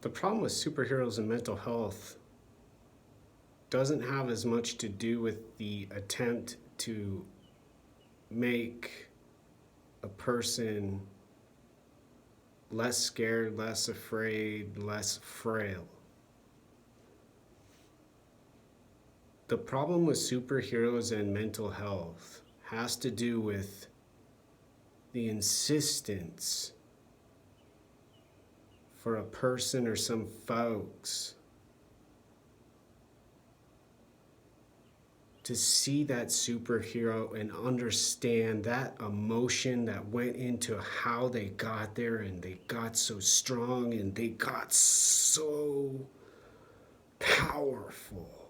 The problem with superheroes and mental health doesn't have as much to do with the attempt to make a person less scared, less afraid, less frail. The problem with superheroes and mental health has to do with the insistence for a person or some folks to see that superhero and understand that emotion that went into how they got there, and they got so strong and they got so powerful,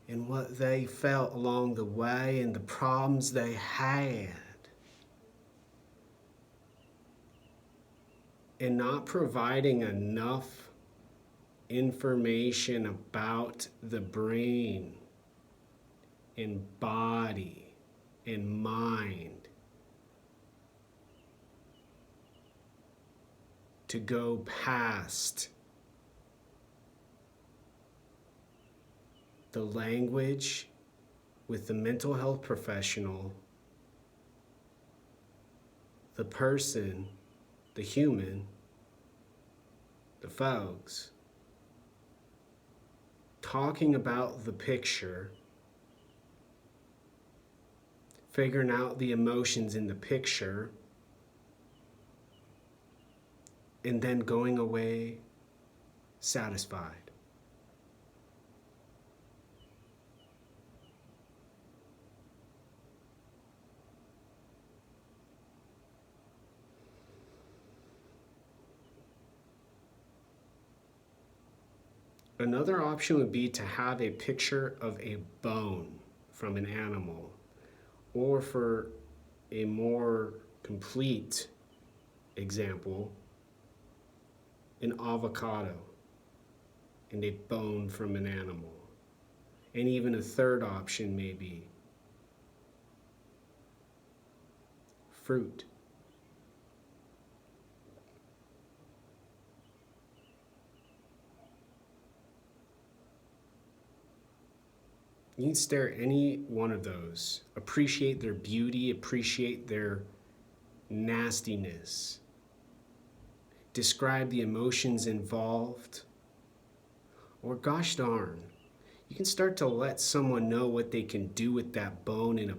and what they felt along the way and the problems they had. And not providing enough information about the brain and body and mind to go past the language with the mental health professional, the person, the human, the folks, talking about the picture, figuring out the emotions in the picture, and then going away satisfied. Another option would be to have a picture of a bone from an animal, or for a more complete example, an avocado and a bone from an animal. And even a third option may be fruit. You can stare at any one of those, appreciate their beauty, appreciate their nastiness, describe the emotions involved, or gosh darn, you can start to let someone know what they can do with that bone in a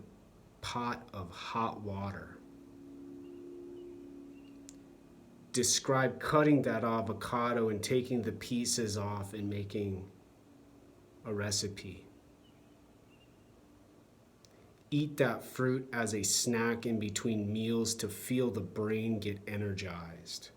pot of hot water. Describe cutting that avocado and taking the pieces off and making a recipe. Eat that fruit as a snack in between meals to feel the brain get energized.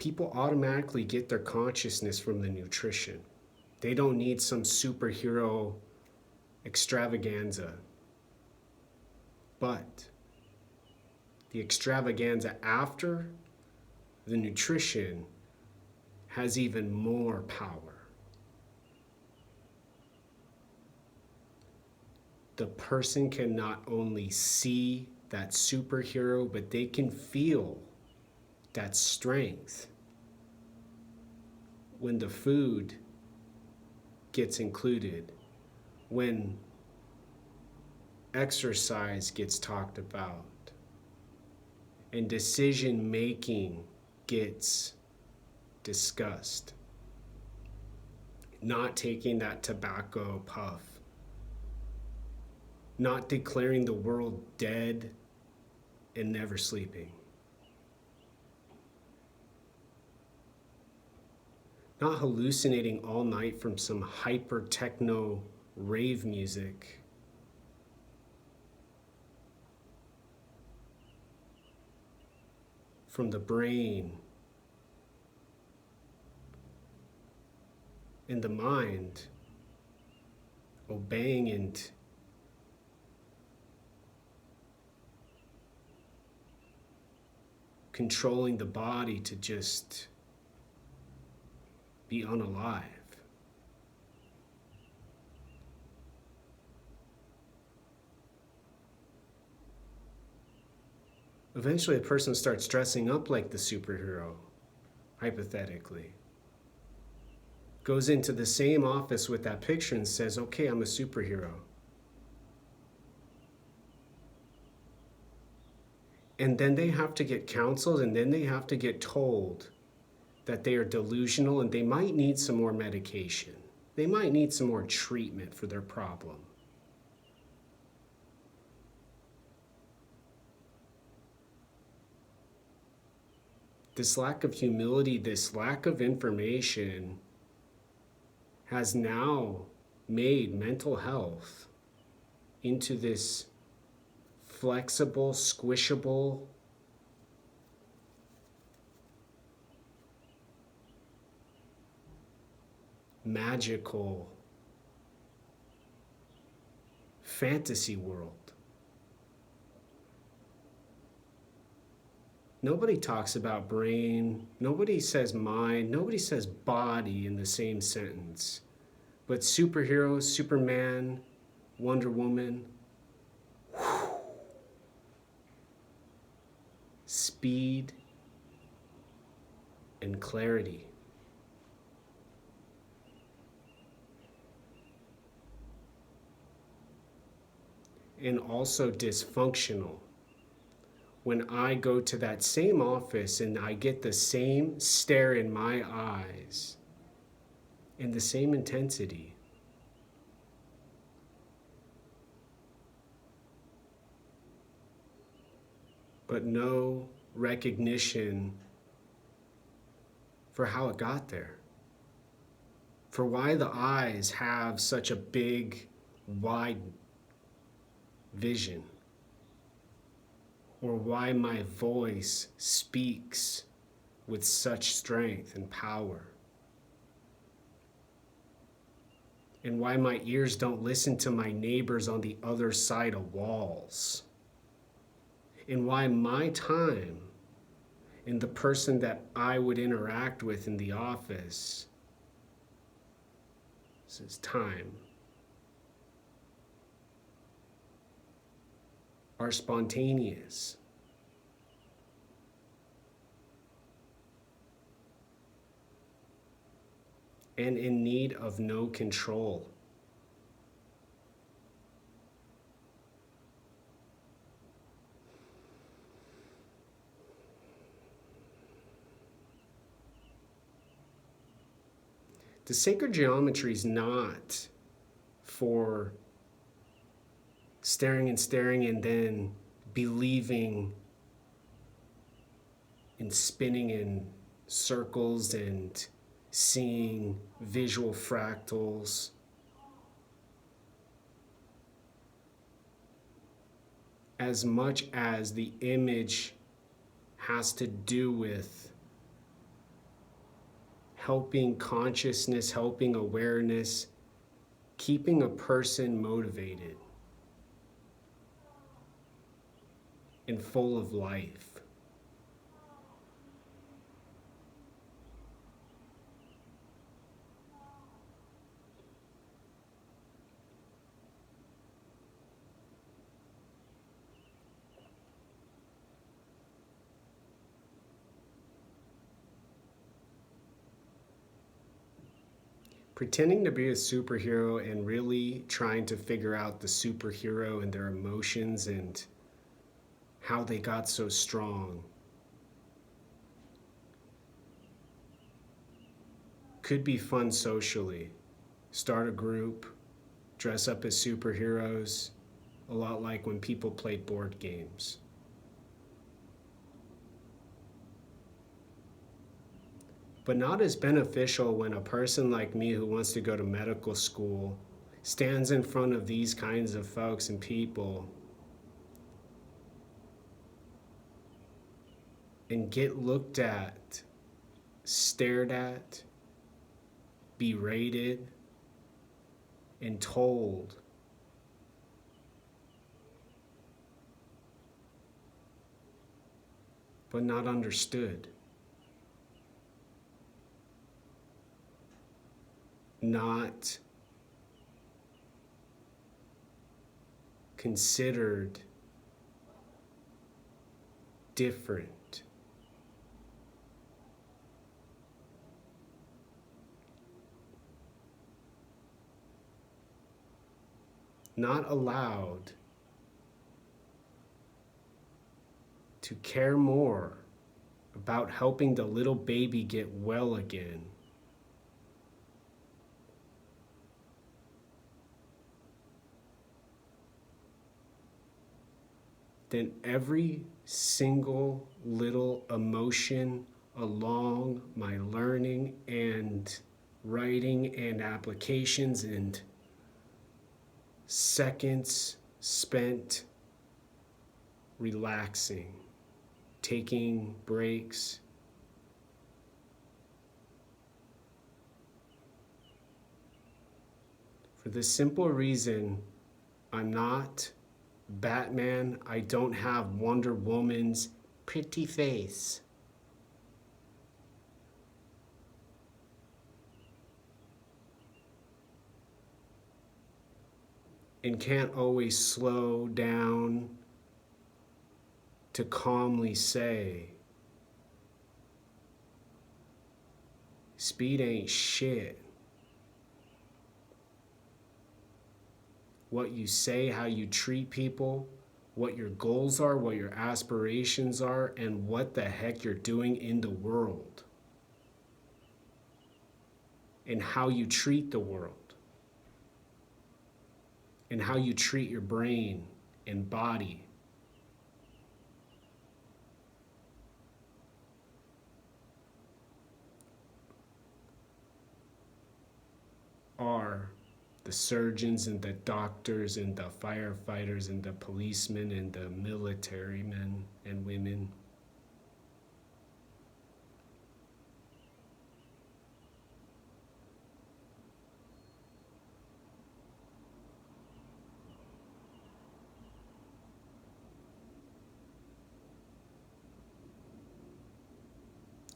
People automatically get their consciousness from the nutrition. They don't need some superhero extravaganza. But the extravaganza after the nutrition has even more power. The person can not only see that superhero, but they can feel that strength when the food gets included, when exercise gets talked about, and decision making gets discussed. Not taking that tobacco puff, not declaring the world dead and never sleeping. Not hallucinating all night from some hyper techno rave music. From the brain and the mind, obeying and controlling the body to just be unalive. Eventually, a person starts dressing up like the superhero, hypothetically. Goes into the same office with that picture and says, okay, I'm a superhero. And then they have to get counseled, and then they have to get told that they are delusional and they might need some more medication. They might need some more treatment for their problem. This lack of humility, this lack of information has now made mental health into this flexible, squishable, magical fantasy world. Nobody talks about brain, nobody says mind, nobody says body in the same sentence. But superheroes, Superman, Wonder Woman, speed and clarity. And also dysfunctional. When I go to that same office and I get the same stare in my eyes and the same intensity, but no recognition for how it got there, for why the eyes have such a big, wide vision, or why my voice speaks with such strength and power, and why my ears don't listen to my neighbors on the other side of walls, and why my time and the person that I would interact with in the office, this is time, are spontaneous. And in need of no control. The sacred geometry is not for staring and then believing and spinning in circles and seeing visual fractals. As much as the image has to do with helping consciousness, helping awareness, keeping a person motivated and full of life. Pretending to be a superhero and really trying to figure out the superhero and their emotions and how they got so strong could be fun socially. Start a group, dress up as superheroes, a lot like when people play board games. But not as beneficial when a person like me who wants to go to medical school stands in front of these kinds of folks and people and get looked at, stared at, berated, and told but not understood. not considered different. Not allowed to care more about helping the little baby get well again than every single little emotion along my learning and writing and applications and seconds spent relaxing, taking breaks. For the simple reason I'm not Batman, I don't have Wonder Woman's pretty face. And can't always slow down to calmly say, speed ain't shit. What you say, how you treat people, what your goals are, what your aspirations are, and what the heck you're doing in the world. And how you treat the world. And how you treat your brain and body. Are the surgeons and the doctors and the firefighters and the policemen and the military men and women.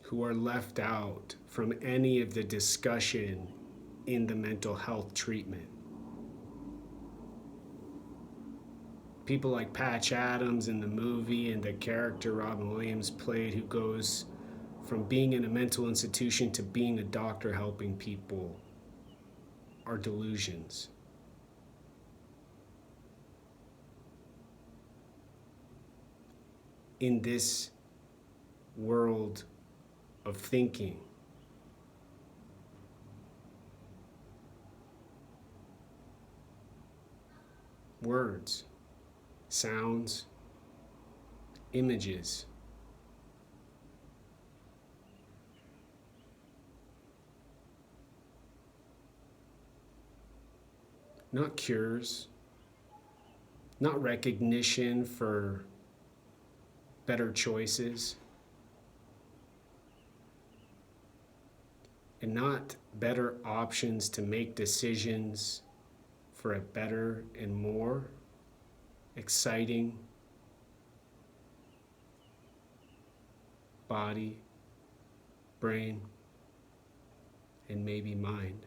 Who are left out from any of the discussion in the mental health treatment. People like Patch Adams in the movie and the character Robin Williams played, who goes from being in a mental institution to being a doctor helping people, are delusions. In this world of thinking, words, sounds, images. Not cures, not recognition for better choices, and not better options to make decisions for a better and more exciting body, brain, and maybe mind.